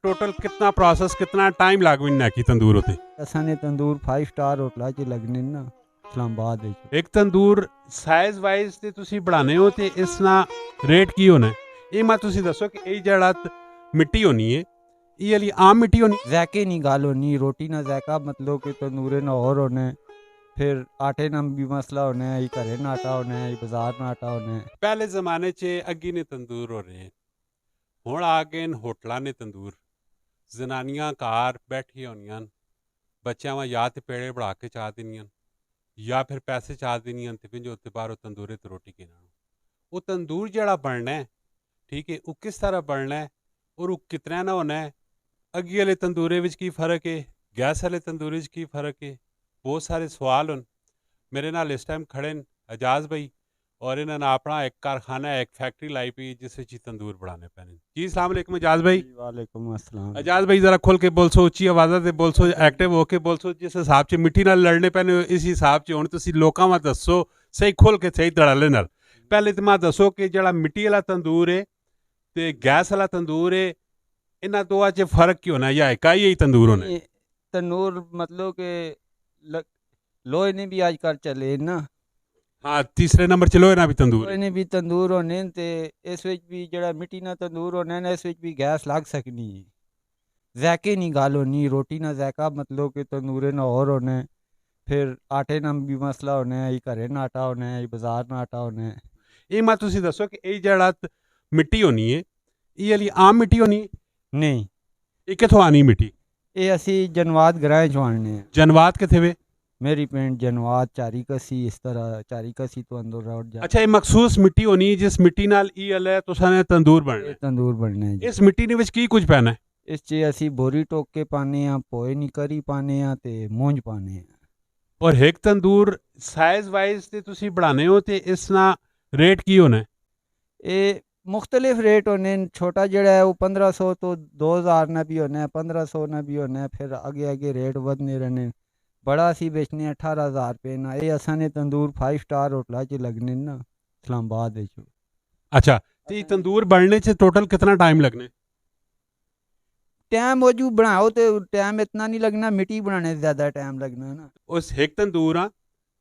Total कितना process कितना time लाग विन की तंदूर होते असाने तंदूर 5 स्टार होटल च लगने ना इस्लामाबाद विच। एक तंदूर साइज वाइज ते तुसी बनाने हो ते इसना रेट की होना है ये मैं तुसी दसो कि ये जड़ा मिट्टी होनी है ये वाली आम मिट्टी होनी ज़ायके नहीं गल होनी, रोटी ना ज़ायका मतलब कि तंदूरे ना और होने, फिर आटे ना भी मसला होना है, घरे ना आटा होना है, बाजार ना आटा होना है। पहले जमाने च अग्गी ने तंदूर हो रहे हैं हुण आ गए होटलों ने तंदूर जनानियां कार बैठी होनियां बच्चों वा या तो पेड़े बढ़ा के चाह देनियां या फिर पैसे चाह देनियां ते फिर उत्ते बाहरों तंदूरे ते रोटी के वो तंदूर जड़ा बनना है ठीक है वो किस तरह बनना है और वो कितना ना होना है अग्गी वाले तंदूरे विच की फर्क है गैस वाले तंदूरे की फर्क है बहुत सारे सवाल हुन मेरे नाल इस टाइम खड़े न एजाज भाई और इन्होंने अपना एक कारखाना एक फैक्ट्री लाई पी जिस तंदूर बढ़ाने पैने जी अस्सलाम वालेकुम एजाज भाई वालेकुम अस्सलाम। एजाज भाई जरा खुल के बोलसो उच्ची आवाज़ से बोलसो एक्टिव होके बोलसो जिस हिसाब से मिट्टी नाल लड़ने पैने इस हिसाब से हुण तुसीं लोकां वा दसो सही खुल के सही धड़ाले नाल पहले तो मैं दसो कि जड़ा मिट्टी वाला तंदूर है ते गैस वाला तंदूर है इन्हां दोवां च फर्क की होना या इका ही तंदूर होना ये तंदूर मतलब कि लोहे ने भी आजकल चले ना, हाँ तीसरे नंबर च लोहे ना भी तंदूर लोहे ने भी तंदूर होने ते इस विच भी जड़ा मिट्टी ना तंदूर होना ना इस विच भी गैस लग सकनी है। ज़ायके नहीं गल होनी, रोटी ना ज़ायका मतलब कि तंदूरे ना और होने, फिर आटे ना भी मसला होना है, घरे ना आटा होना है, बाजार ना आटा होना है। ये मैं तुसी दसो कि ये जड़ा मिट्टी होनी है ये वाली आम मिट्टी होनी है नहीं, ये कितों आनी मिट्टी ये असी जनवाद ग्रां चों आने हैं। जनवात किथे वे मेरी पिंड जनवाद चारी कसी इस तरह चारी कसी तो अंदर रोड जा अच्छा ये मखसूस मिट्टी होनी है जिस मिट्टी नाल ई अल तुसा ने तंदूर बनना है तंदूर बनने हैं जी। इस मिट्टी ने विच की कुछ पैना है इस च असी बोरी टोक के पाने आ, पोए नी करी पाने आ ते मूंज पाने आ। और एक तंदूर साइज वाइज ते तुसी बनाने हो ते इसना रेट की होना है ये मुख्तलिफ रेट होने न, छोटा जड़ा है वो 1500 तो 2000 ना भी होना है, 1500 ना भी होना है, फिर आगे आगे रेट बढ़ने रहने न। बड़ा सी बेचने 18,000 रुपये ना। ये असाने तंदूर 5 स्टार होटल च लगने न ना इस्लामाबाद विच। अच्छा तो ये तंदूर बनने च टोटल कितना टाइम लगना है टाइम वजू बनाओ तो टाइम इतना नहीं लगना, मिट्टी बनाने से ज़्यादा टाइम लगना ना। उस एक तंदूर आ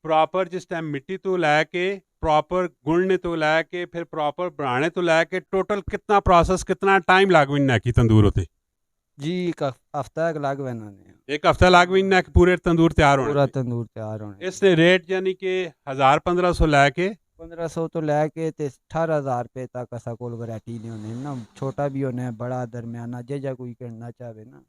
प्रॉपर जिस टाइम मिट्टी तो लैके प्रॉपर गुणने तो लैके फिर प्रॉपर बनाने तो लैके टोटल कितना प्रोसेस कितना टाइम लाग विन की तंदूर होते जी एक हफ्ता लग पैना ने एक हफ्ता लाग विन कि पूरे तंदूर तैयार होने पूरा ते। तंदूर तैयार होने। इसने रेट यानी कि 1000-1500 लैके 1500 तो लैके ते 18,000 रुपये तक असा कोल वैरायटी ने होने ना, छोटा भी होना है बड़ा दरम्याना जे कोई करना चाहे ना।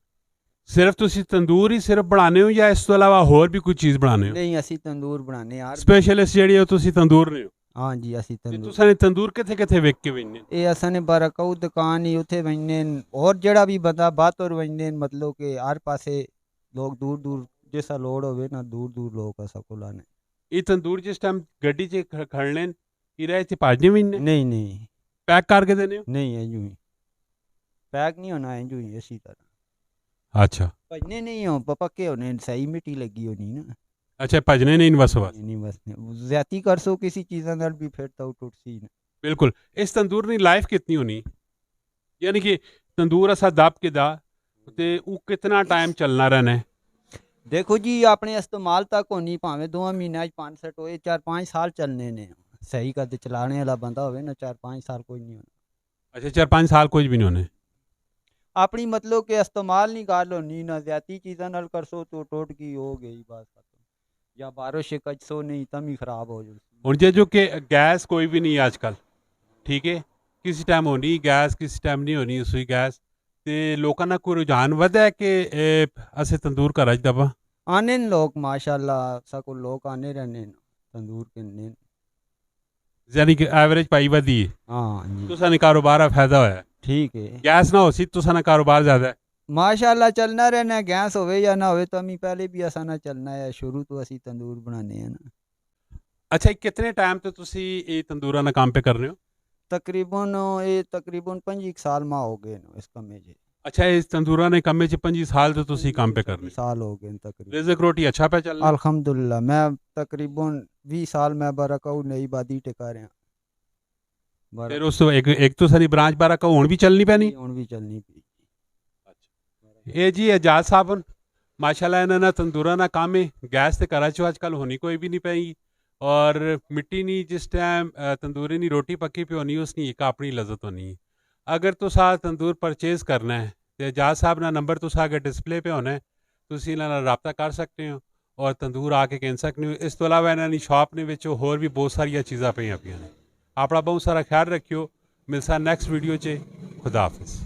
सिर्फ तुसी तंदूर ही सिर्फ बनाने हो या इस तो अलावा होर भी कोई चीज़ बनाने हो नहीं असी तंदूर बनाने यार। स्पेशलिस्ट जेह्ड़ी हो तुसी तंदूर ने हो हाँ जी असी ते तंदूर तुसां ने तंदूर किथे किथे विक के वेचने ये असाने बारकाऊ दुकान ही उथे वजने और जड़ा भी बंदा बात और वजने मतलब कि हर पासे लोग दूर दूर जैसा लोड होवे ना दूर दूर लोग असा को लाने। ये तंदूर जिस टाइम गड्डी च खड़ने इरा इत्थे भाजने वेचने नहीं नहीं पैक करके देने हो नहीं है यूं ही पैक नहीं होना है यूं ही इसी तरह अच्छा भजने नहीं हो पक्के होने सही मिट्टी लगी होनी ना। अच्छा भजने नहीं बस बस नहीं बस ज्यादा कर सो किसी चीज़ नाल भी फिर तो टुट सी ना। बिल्कुल इस तंदूर की लाइफ कितनी होनी यानी कि तंदूर असा दब के दा ते वो कितना टाइम चलना रहना है देखो जी अपने इस्तेमाल तक होनी भावें 2 महीने 5 होए 4-5 साल चलने ने। सही करते चलाने वाला बंदा होवे ना 4-5 साल कोई नहीं होना। अच्छा 4-5 साल कुछ भी नहीं होने अपनी मतलब के इस्तेमाल नहीं गल होनी ना ज्यादा चीज़ों नाल कर सो तो टोट की हो गई बस या बारिश कच सो नहीं तम ही खराब हो जाती। और जे जो कि गैस कोई भी नहीं है आजकल ठीक है किसी टाइम होनी गैस किसी टाइम नहीं होनी उसकी गैस ते लोगों का कोई रुझान वधा है कि असें तंदूर घर च दबा आने न लोग माशाल्लाह सको लोग आने रहने न तंदूर के ने। यानी कि एवरेज पाई वधी है हाँ जी तुसा ने कारोबार दा फायदा होया ठीक है गैस ना होसी तुसा ने कारोबार ज्यादा है माशाल्लाह चलना रहना है, गैस होवे या ना होवे तो हमें पहले भी आसाना चलना है शुरू तो असी तंदूर बनाने हैं ना। अच्छा कितने टाइम तो तुसी ये तंदूरा ना काम पे कर रहे हो तकरीबन 25 साल मां हो गए न इस कमे जे। अच्छा इस तंदूरा ने कमे च 25 साल तो तुसी काम पे कर रहे 25 साल हो गए तकरीबन। रिज़्क रोटी अच्छा पे चल रहा अल्हम्दुलिल्लाह मैं तकरीबन 20 साल मैं बरकाऊ नई बादी टिका रहा फिर उस एक तो सारी ब्रांच बारा का हुण भी चलनी पैनी हुण भी चलनी पई। अच्छा ਇਹ ਜੀ एजाज साहब माशाल्लाह इन्होंने तंदूरा ना काम है गैस ते घरा चो अजकल होनी कोई भी नहीं पई और मिट्टी नहीं जिस टाइम तंदूरी नहीं रोटी पक्की पे होनी उसनी एक अपनी लज्जत होनी अगर तुसा तंदूर परचेज़ करना है तो एजाज साहब ना नंबर तुसा अगर डिस्पले पे होना है तुसी इन्हां नाल राबता कर सकते हो और तंदूर आके कह सकते हो। इस तो अलावा इन्हां दी शॉप ने विच होर भी बहुत सारिया चीज़ां पईयां पियां ने। अपना बहुत सारा ख्याल रखियो। मिलसा नैक्सट वीडियो च। खुदा हाफिज़।